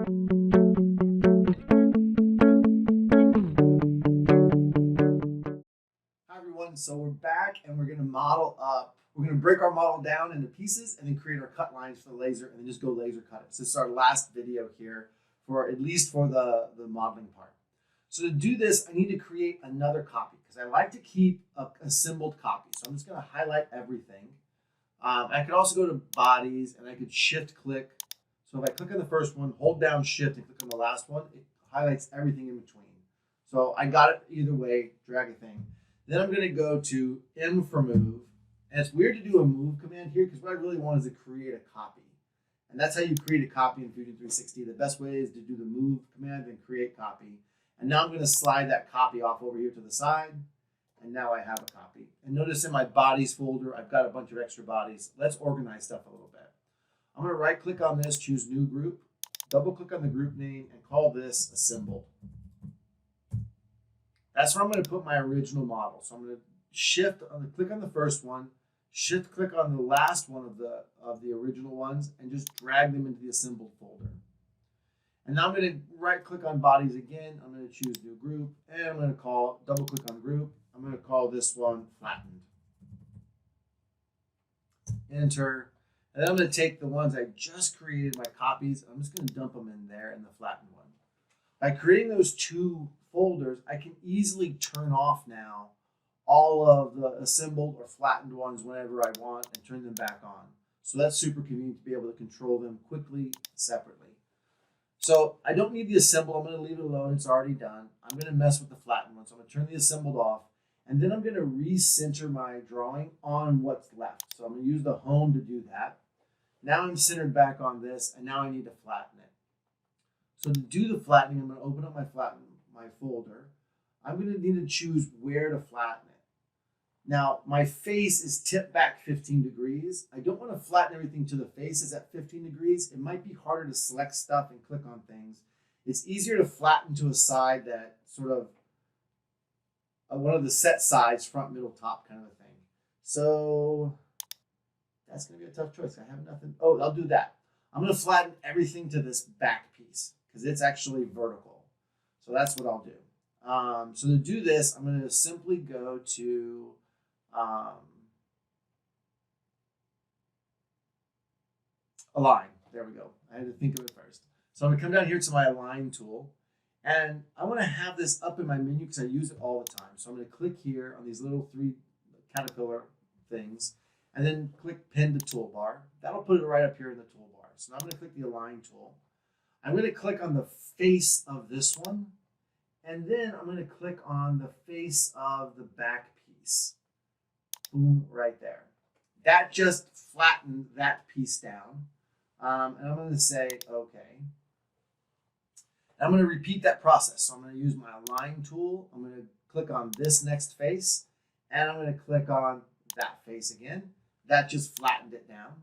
Hi everyone, so we're back and we're going to model up. We're going to break our model down into pieces and then create our cut lines for the laser and then just go laser cut it. So this is our last video here for at least for the modeling part. So to do this, I need to create another copy because I like to keep a assembled copy. So I'm just going to highlight everything. I could also go to bodies and I could shift click. So if I click on the first one, hold down shift and click on the last one, it highlights everything in between. So I got it either way, drag a thing. Then I'm going to go to M for move. And it's weird to do a move command here because what I really want is to create a copy. And that's how you create a copy in Fusion 360. The best way is to do the move command and create copy. And now I'm going to slide that copy off over here to the side. And now I have a copy. And notice in my bodies folder, I've got a bunch of extra bodies. Let's organize stuff a little bit. I'm going to right click on this, choose new group, double click on the group name and call this assembled. That's where I'm going to put my original model. So I'm going to click on the first one, shift click on the last one of the original ones, and just drag them into the assembled folder. And now I'm going to right click on bodies again. I'm going to choose new group, and I'm going to double click on group. I'm going to call this one flattened. Enter. And then I'm going to take the ones I just created, my copies. I'm just going to dump them in there in the flattened one. By creating those two folders, I can easily turn off now all of the assembled or flattened ones whenever I want and turn them back on. So that's super convenient to be able to control them quickly, separately. So I don't need the assembled. I'm going to leave it alone. It's already done. I'm going to mess with the flattened one. So I'm going to turn the assembled off. And then I'm going to recenter my drawing on what's left. So I'm going to use the home to do that. Now I'm centered back on this, and now I need to flatten it. So to do the flattening, I'm going to open up my folder. I'm going to need to choose where to flatten it. Now, my face is tipped back 15 degrees. I don't want to flatten everything to the face. It's at 15 degrees. It might be harder to select stuff and click on things. It's easier to flatten to a side that sort of one of the set sides, front, middle, top kind of a thing. So that's going to be a tough choice. I have nothing. Oh, I'll do that. I'm going to flatten everything to this back piece because it's actually vertical. So that's what I'll do. So to do this, I'm going to simply go to align. There we go. I had to think of it first. So I'm going to come down here to my align tool. And I want to have this up in my menu because I use it all the time. So I'm going to click here on these little three caterpillar things. And then click pin to toolbar. That'll put it right up here in the toolbar. So now I'm going to click the align tool. I'm going to click on the face of this one. And then I'm going to click on the face of the back piece. Boom, right there. That just flattened that piece down. And I'm going to say, okay. And I'm going to repeat that process. So I'm going to use my align tool. I'm going to click on this next face. And I'm going to click on that face again. That just flattened it down.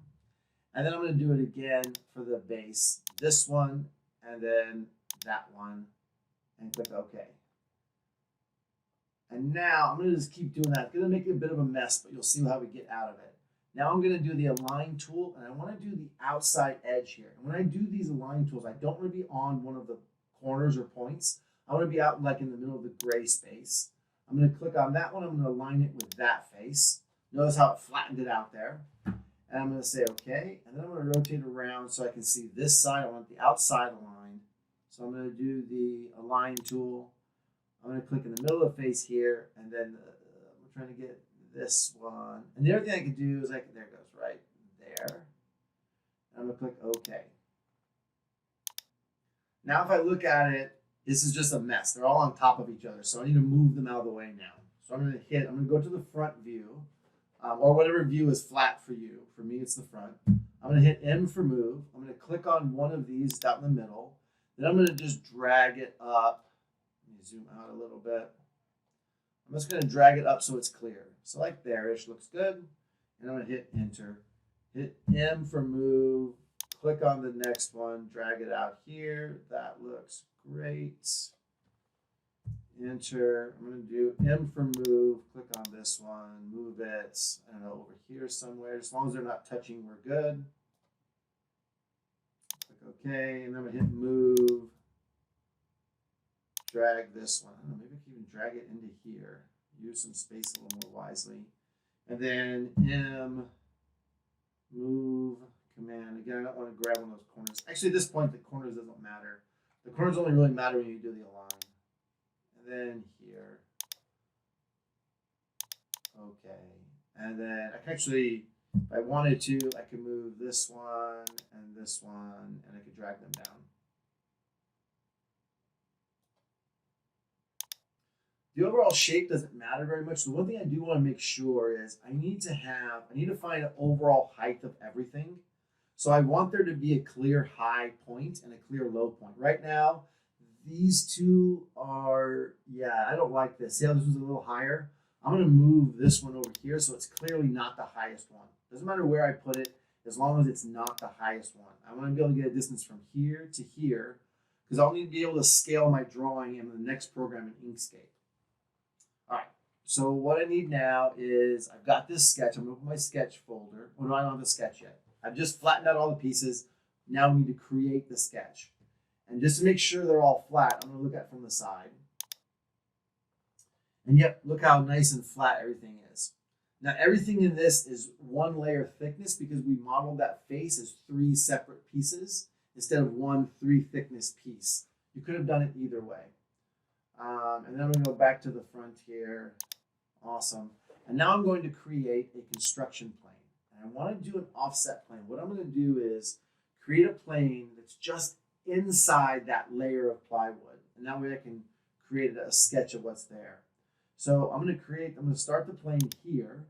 And then I'm going to do it again for the base. This one, and then that one. And click OK. And now I'm going to just keep doing that. It's going to make it a bit of a mess, but you'll see how we get out of it. Now I'm going to do the align tool, and I want to do the outside edge here. And when I do these align tools, I don't want to be on one of the corners or points. I want to be out like in the middle of the gray space. I'm going to click on that one. I'm going to align it with that face. Notice how it flattened it out there. And I'm going to say OK. And then I'm going to rotate around so I can see this side. I want the outside aligned. So I'm going to do the align tool. I'm going to click in the middle of the face here. And then I'm trying to get this one. And the other thing I can do is there it goes right there. And I'm going to click OK. Now if I look at it, this is just a mess. They're all on top of each other. So I need to move them out of the way now. So I'm going to go to the front view. Or whatever view is flat for you. For me, it's the front. I'm going to hit M for move. I'm going to click on one of these down in the middle. Then I'm going to just drag it up. Let me zoom out a little bit. I'm just going to drag it up so it's clear. So like there-ish, looks good. And I'm going to hit enter. Hit M for move. Click on the next one. Drag it out here. That looks great. Enter. I'm going to do M for move. Click on this one. Move it, I don't know, over here somewhere. As long as they're not touching, we're good. Click OK. And then I'm going to hit move. drag this one. I don't know, maybe I can even drag it into here. Use some space a little more wisely. And then M, move, command. Again, I don't want to grab one of those corners. Actually, at this point, the corners doesn't matter. The corners only really matter when you do the align. And then here. Okay. And then I can actually, if I wanted to, I could move this one, and I could drag them down. The overall shape doesn't matter very much. The one thing I do want to make sure is I need to find an overall height of everything. So I want there to be a clear high point and a clear low point. Right now, these two are, yeah, I don't like this. See how this one's a little higher? I'm going to move this one over here so it's clearly not the highest one. Doesn't matter where I put it, as long as it's not the highest one. I want to be able to get a distance from here to here, because I'll need to be able to scale my drawing in the next program in Inkscape. All right, so what I need now is I've got this sketch. I'm going to open my sketch folder. Oh, no, I don't have the sketch yet. I've just flattened out all the pieces. Now we need to create the sketch. And just to make sure they're all flat, I'm going to look at from the side. And yep, look how nice and flat everything is. Now everything in this is one layer thickness because we modeled that face as 3 separate pieces instead of one 3 thickness piece. You could have done it either way. And then I'm going to go back to the front here. Awesome. And now I'm going to create a construction plane. And I want to do an offset plane. What I'm going to do is create a plane that's just inside that layer of plywood. And that way I can create a sketch of what's there. So I'm going to start the plane here.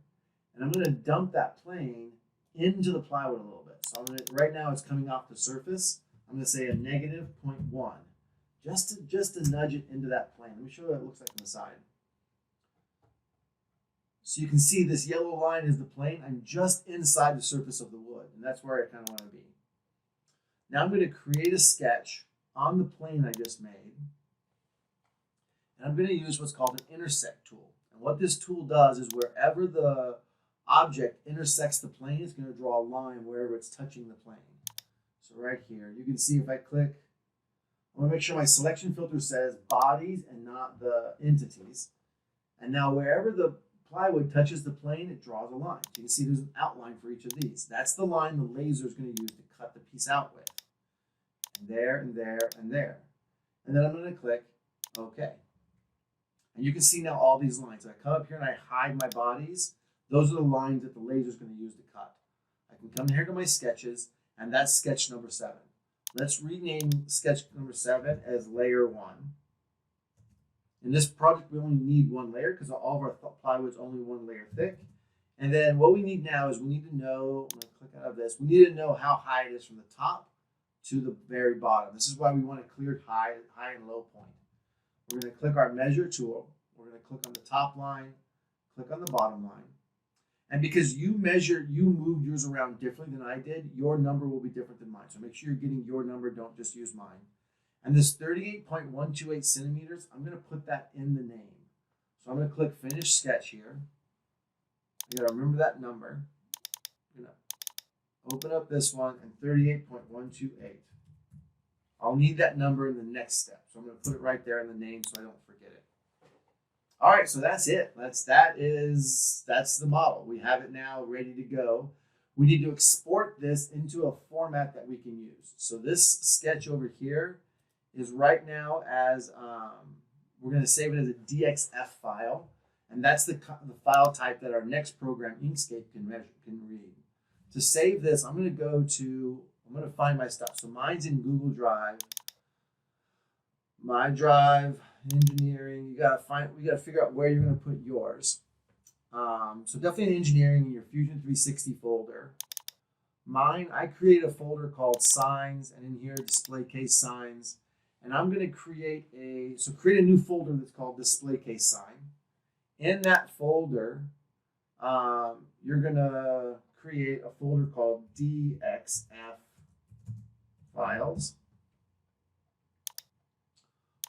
And I'm going to dump that plane into the plywood a little bit. So right now it's coming off the surface. I'm going to say a -0.1. Just to nudge it into that plane. Let me show you what it looks like on the side. So you can see this yellow line is the plane. I'm just inside the surface of the wood, and that's where I kind of want to be. Now I'm going to create a sketch on the plane I just made, and I'm going to use what's called an intersect tool. And what this tool does is wherever the object intersects the plane, it's going to draw a line wherever it's touching the plane. So right here, you can see if I click, I want to make sure my selection filter says bodies and not the entities. And now wherever the plywood touches the plane, it draws a line. So you can see there's an outline for each of these. That's the line the laser is going to use to cut the piece out with. And there, and there, and there. And then I'm going to click OK. And you can see now all these lines. So I come up here and I hide my bodies. Those are the lines that the laser is going to use to cut. I can come here to my sketches, and that's sketch number 7. Let's rename sketch number 7 as layer 1. In this project, we only need 1 layer because all of our plywood is only 1 layer thick. And then what we need now is we need to know, I'm going to click out of this, we need to know how high it is from the top to the very bottom. This is why we want a cleared high and low point. We're going to click our measure tool. We're going to click on the top line, click on the bottom line. And because you moved yours around differently than I did, your number will be different than mine. So make sure you're getting your number, don't just use mine. And this 38.128 centimeters, I'm going to put that in the name. So I'm going to click Finish Sketch here. You got to remember that number. I'm going to open up this one and 38.128. I'll need that number in the next step. So I'm going to put it right there in the name so I don't forget it. All right, so that's it. That's the model. We have it now ready to go. We need to export this into a format that we can use. So this sketch over here is right now as, we're going to save it as a DXF file. And that's the file type that our next program, Inkscape, can read. To save this, I'm going to find my stuff. So mine's in Google Drive. My drive, engineering, we got to figure out where you're going to put yours. So definitely in engineering in your Fusion 360 folder. Mine, I created a folder called signs, and in here display case signs. And I'm going to create a new folder that's called display case sign. In that folder, you're going to create a folder called DXF files.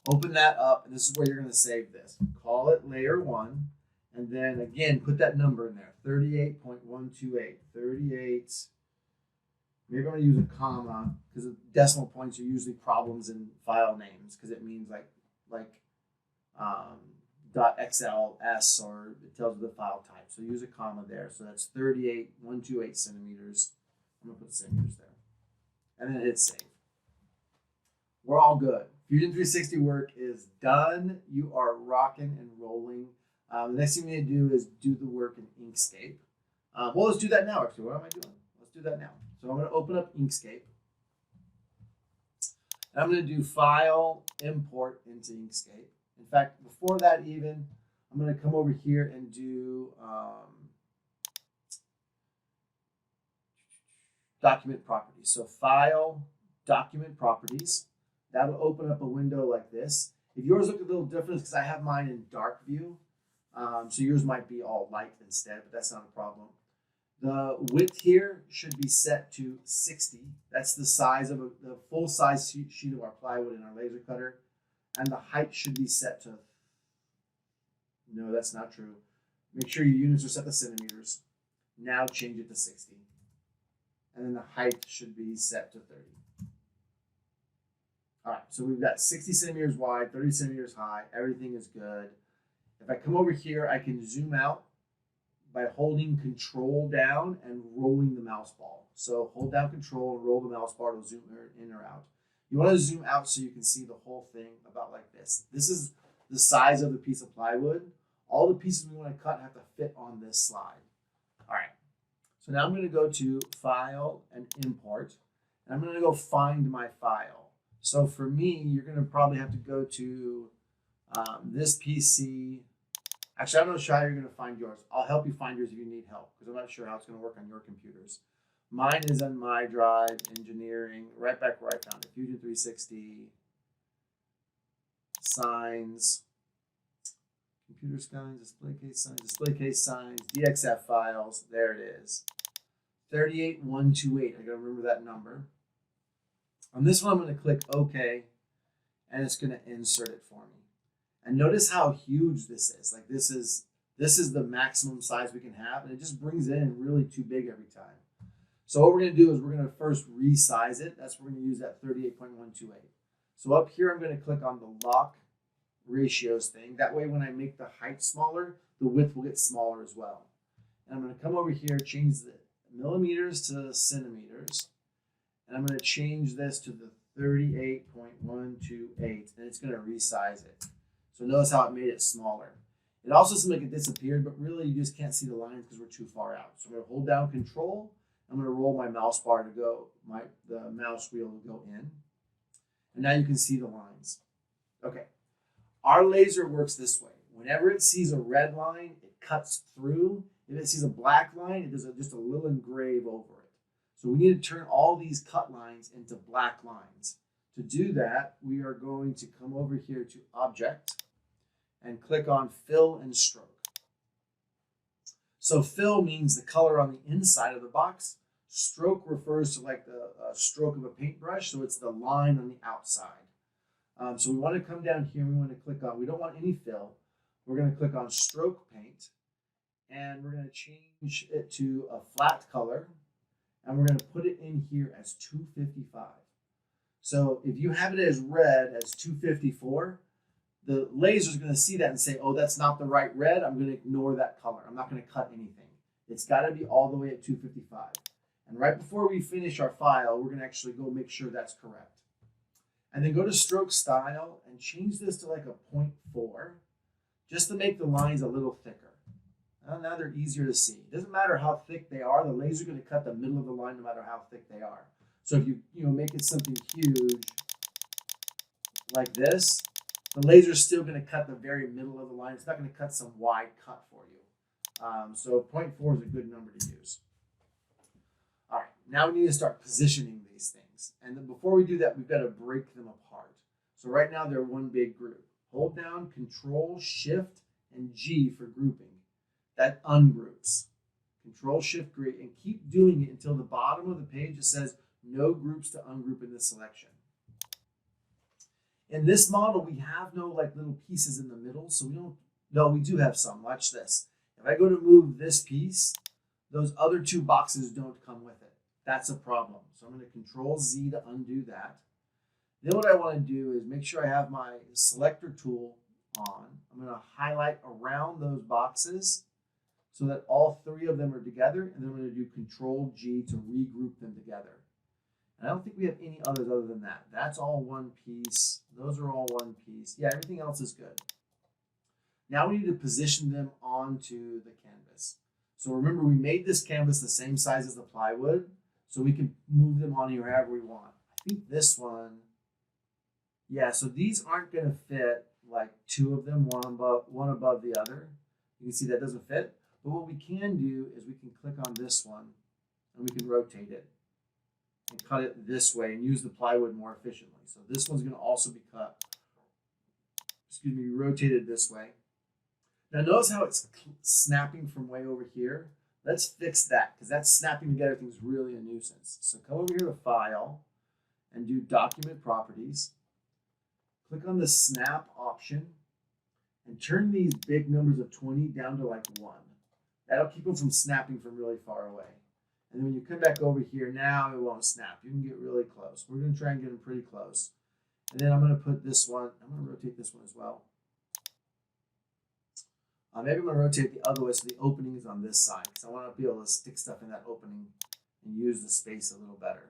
Open that up, and this is where you're going to save this. Call it layer 1, and then again, put that number in there, 38.128. 38. Maybe I'm going to use a comma because decimal points are usually problems in file names because it means like .xls, or it tells you the file type. So use a comma there. So that's 38,128 centimeters. I'm gonna put centimeters there, and then hit save. We're all good. Fusion 360 work is done. You are rocking and rolling. The next thing we need to do is do the work in Inkscape. Well, let's do that now, actually. What am I doing? Let's do that now. So I'm going to open up Inkscape. And I'm going to do File, Import into Inkscape. In fact, before that even, I'm going to come over here and do Document Properties. So File, Document Properties. That'll open up a window like this. If yours look a little different, because I have mine in dark view. So yours might be all light instead, but that's not a problem. The width here should be set to 60. That's the size of the full size sheet of our plywood in our laser cutter. And the height should be set to, no, that's not true. Make sure your units are set to centimeters. Now change it to 60. And then the height should be set to 30. All right, so we've got 60 centimeters wide, 30 centimeters high. Everything is good. If I come over here, I can zoom out by holding Control down and rolling the mouse ball. So hold down Control and roll the mouse bar to zoom in or out. You want to zoom out so you can see the whole thing about like this. This is the size of the piece of plywood. All the pieces we want to cut have to fit on this slide. All right, so now I'm going to go to File and Import, and I'm going to go find my file. So for me, you're going to probably have to go to this PC. Actually, I'm going to show how you're going to find yours. I'll help you find yours if you need help, because I'm not sure how it's going to work on your computers. Mine is on my drive, engineering, right back where I found it. Fusion 360, signs, computer signs, display case signs, DXF files. There it is. 38,128. I got to remember that number. On this one, I'm going to click OK, and it's going to insert it for me. And notice how huge this is. Like this is the maximum size we can have, and it just brings it in really too big every time. So what we're going to do is we're going to first resize it. That's where we're going to use that 38.128. So up here, I'm going to click on the lock ratios thing. That way, when I make the height smaller, the width will get smaller as well. And I'm going to come over here, change the millimeters to centimeters. And I'm going to change this to the 38.128, and it's going to resize it. So notice how it made it smaller. It also seems like it disappeared, but really you just can't see the lines because we're too far out. So I'm going to hold down Control. I'm going to roll my mouse bar to go, the mouse wheel to go in. And now you can see the lines. Okay. Our laser works this way. Whenever it sees a red line, it cuts through. If it sees a black line, it does just a little engrave over it. So we need to turn all these cut lines into black lines. To do that, we are going to come over here to Object and click on Fill and Stroke. So fill means the color on the inside of the box. Stroke refers to like the stroke of a paintbrush, so it's the line on the outside. So we want to come down here and we want to click on, we don't want any fill. We're going to click on Stroke Paint, and we're going to change it to a flat color. And we're going to put it in here as 255. So if you have it as red as 254, the laser is going to see that and say, oh, that's not the right red. I'm going to ignore that color. I'm not going to cut anything. It's got to be all the way at 255. And right before we finish our file, we're going to actually go make sure that's correct. And then go to Stroke Style and change this to like a 0.4, just to make the lines a little thicker. Now they're easier to see. It doesn't matter how thick they are. The laser is going to cut the middle of the line no matter how thick they are. So if you make it something huge like this, the laser is still going to cut the very middle of the line. It's not going to cut some wide cut for you. So 0.4 is a good number to use. All right, now we need to start positioning these things. And then before we do that, we've got to break them apart. So right now they're one big group. Hold down Control, Shift, and G for grouping. That ungroups. Control, Shift, G, and keep doing it until the bottom of the page it says no groups to ungroup in this selection. In this model, we have no like little pieces in the middle, so we don't, no, we do have some. Watch this. If I go to move this piece, those other two boxes don't come with it. That's a problem. So I'm going to Control Z to undo that. Then what I want to do is make sure I have my selector tool on. I'm going to highlight around those boxes so that all three of them are together, and then I'm going to do Control G to regroup them together. And I don't think we have any others other than that. That's all one piece. Those are all one piece. Yeah, everything else is good. Now we need to position them onto the canvas. So remember, we made this canvas the same size as the plywood, so we can move them on here however we want. I think this one, yeah, so these aren't going to fit like two of them, one above the other. You can see that doesn't fit. But what we can do is we can click on this one and we can rotate it and cut it this way and use the plywood more efficiently. So this one's going to also be cut, rotated this way. Now notice how it's snapping from way over here. Let's fix that because that snapping together thing is really a nuisance. So come over here to File and do Document Properties. Click on the Snap option and turn these big numbers of 20 down to like 1. That'll keep them from snapping from really far away. And then when you come back over here, now it won't snap. You can get really close. We're going to try and get them pretty close. And then I'm going to put this one, I'm going to rotate this one as well. Maybe I'm going to rotate the other way so the opening is on this side because I want to be able to stick stuff in that opening and use the space a little better.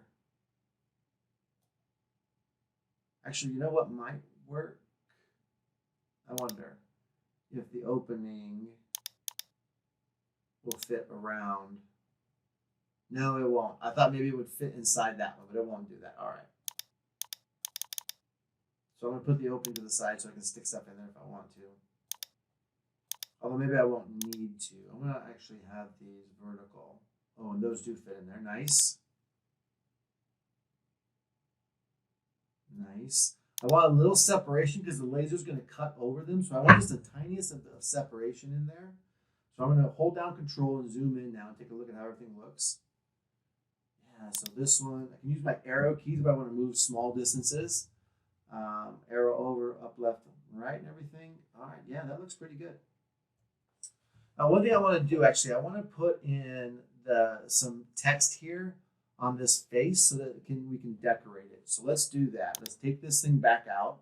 Actually, you know what might work? I wonder if the opening will fit around. No, it won't. I thought maybe it would fit inside that one, but it won't do that. All right. So I'm going to put the opening to the side so I can stick stuff in there if I want to. Although maybe I won't need to. I'm going to actually have these vertical. Oh, and those do fit in there. Nice. Nice. I want a little separation because the laser is going to cut over them. So I want just the tiniest of separation in there. So I'm going to hold down Control and zoom in now and take a look at how everything looks. Yeah, so this one, I can use my arrow keys if I want to move small distances. Arrow over, up, left, right, and everything. All right, yeah, that looks pretty good. Now, one thing I want to do, actually, I want to put in some text here on this face so that we can decorate it. So let's do that. Let's take this thing back out.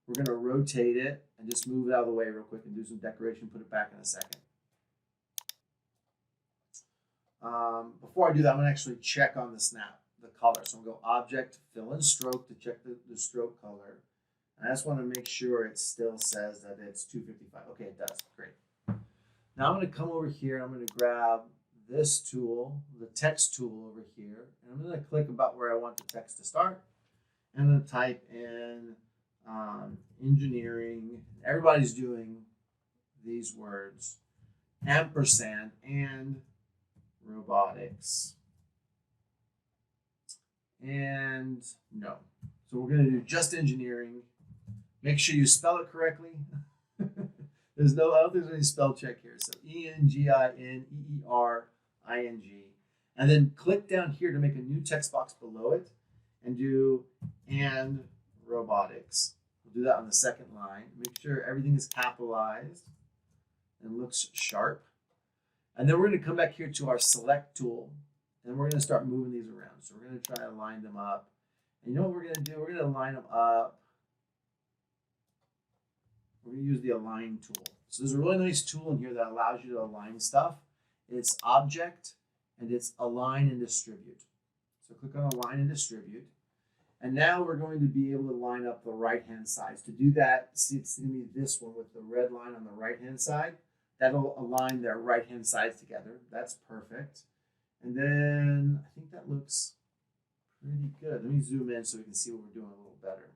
We're going to rotate it and just move it out of the way real quick and do some decoration, put it back in a second. Before I do that, I'm going to actually check on the color. So I'm going to go Object, Fill in Stroke to check the stroke color. And I just want to make sure it still says that it's 255. Okay, it does. Great. Now I'm going to come over here and I'm going to grab this tool, the text tool over here, and I'm going to click about where I want the text to start. And I'm going to type in engineering. Everybody's doing these words. Ampersand and robotics. And no. So we're going to do just engineering. Make sure you spell it correctly. I don't think there's any spell check here. So engineering. And then click down here to make a new text box below it and do and robotics. We'll do that on the second line. Make sure everything is capitalized and looks sharp. And then we're going to come back here to our select tool and we're going to start moving these around. So we're going to try to line them up. And you know what we're going to do? We're going to line them up. We're going to use the align tool. So there's a really nice tool in here that allows you to align stuff. It's Object and it's Align and Distribute. So click on Align and Distribute. And now we're going to be able to line up the right-hand sides. To do that, see, it's going to be this one with the red line on the right-hand side. That'll align their right-hand sides together. That's perfect. And then I think that looks pretty good. Let me zoom in so we can see what we're doing a little better.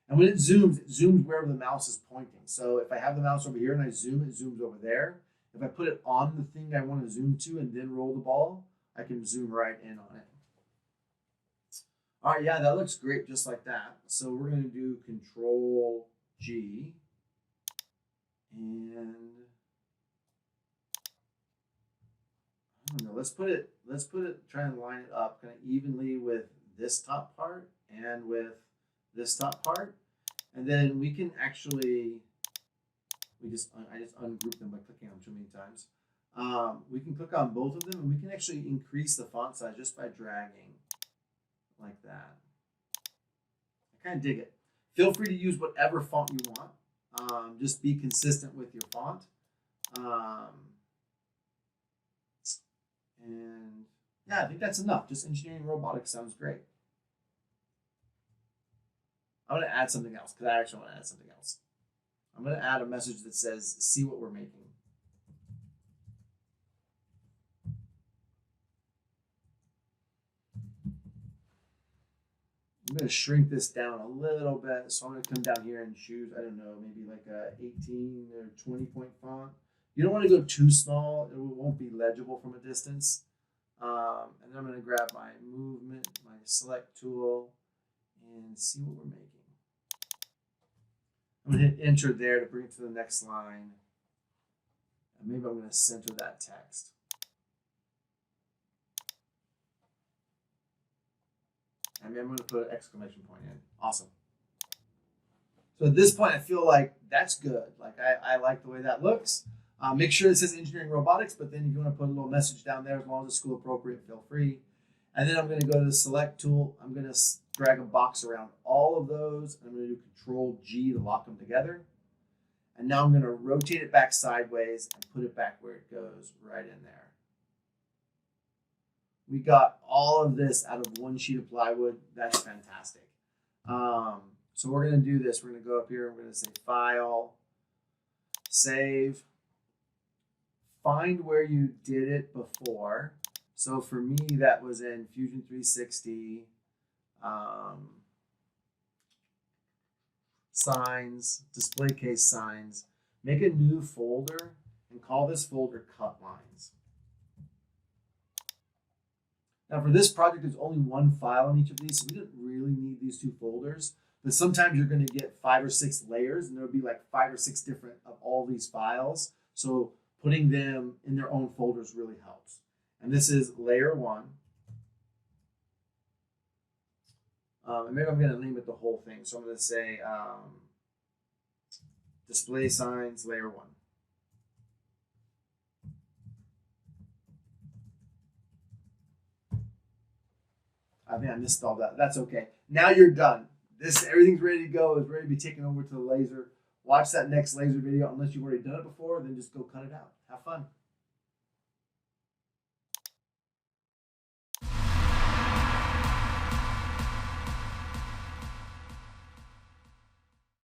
And when it zooms wherever the mouse is pointing. So if I have the mouse over here and I zoom, it zooms over there. If I put it on the thing I want to zoom to and then roll the ball, I can zoom right in on it. All right, yeah, that looks great just like that. So we're going to do Control G. And I don't know, let's put it, try and line it up kind of evenly with this top part and with this top part. And then we can actually, I just ungroup them by clicking on them too many times. We can click on both of them and we can actually increase the font size just by dragging like that. I kind of dig it. Feel free to use whatever font you want. Just be consistent with your font. And yeah, I think that's enough. Just engineering robotics sounds great. I'm going to add something else because I actually want to add something else. I'm going to add a message that says, see what we're making. I'm going to shrink this down a little bit. So I'm going to come down here and choose, I don't know, maybe like a 18 or 20 point font. You don't want to go too small. It won't be legible from a distance. And then I'm going to grab my movement, my select tool, and see what we're making. I'm going to hit enter there to bring it to the next line. And maybe I'm going to center that text. And then I'm going to put an exclamation point in. Awesome. So at this point, I feel like that's good. Like I like the way that looks. Make sure it says engineering robotics, but then if you want to put a little message down there, as long as it's school appropriate, feel free. And then I'm going to go to the select tool. I'm going to drag a box around all of those. I'm going to do Control G to lock them together. And now I'm going to rotate it back sideways and put it back where it goes, right in there. We got all of this out of one sheet of plywood. That's fantastic. So we're going to do this. We're going to go up here. We're going to say File, Save. Find where you did it before. So for me, that was in Fusion 360, signs, display case signs. Make a new folder and call this folder Cut Lines. Now for this project, there's only one file in each of these, so we didn't really need these two folders. But sometimes you're going to get 5 or 6 layers, and there'll be like 5 or 6 different of all these files. So putting them in their own folders really helps. And this is layer 1. And maybe I'm going to name it the whole thing. So I'm going to say display signs layer 1. I think I misspelled that. That's okay. Now you're done. Everything's ready to go. It's ready to be taken over to the laser. Watch that next laser video. Unless you've already done it before, then just go cut it out. Have fun.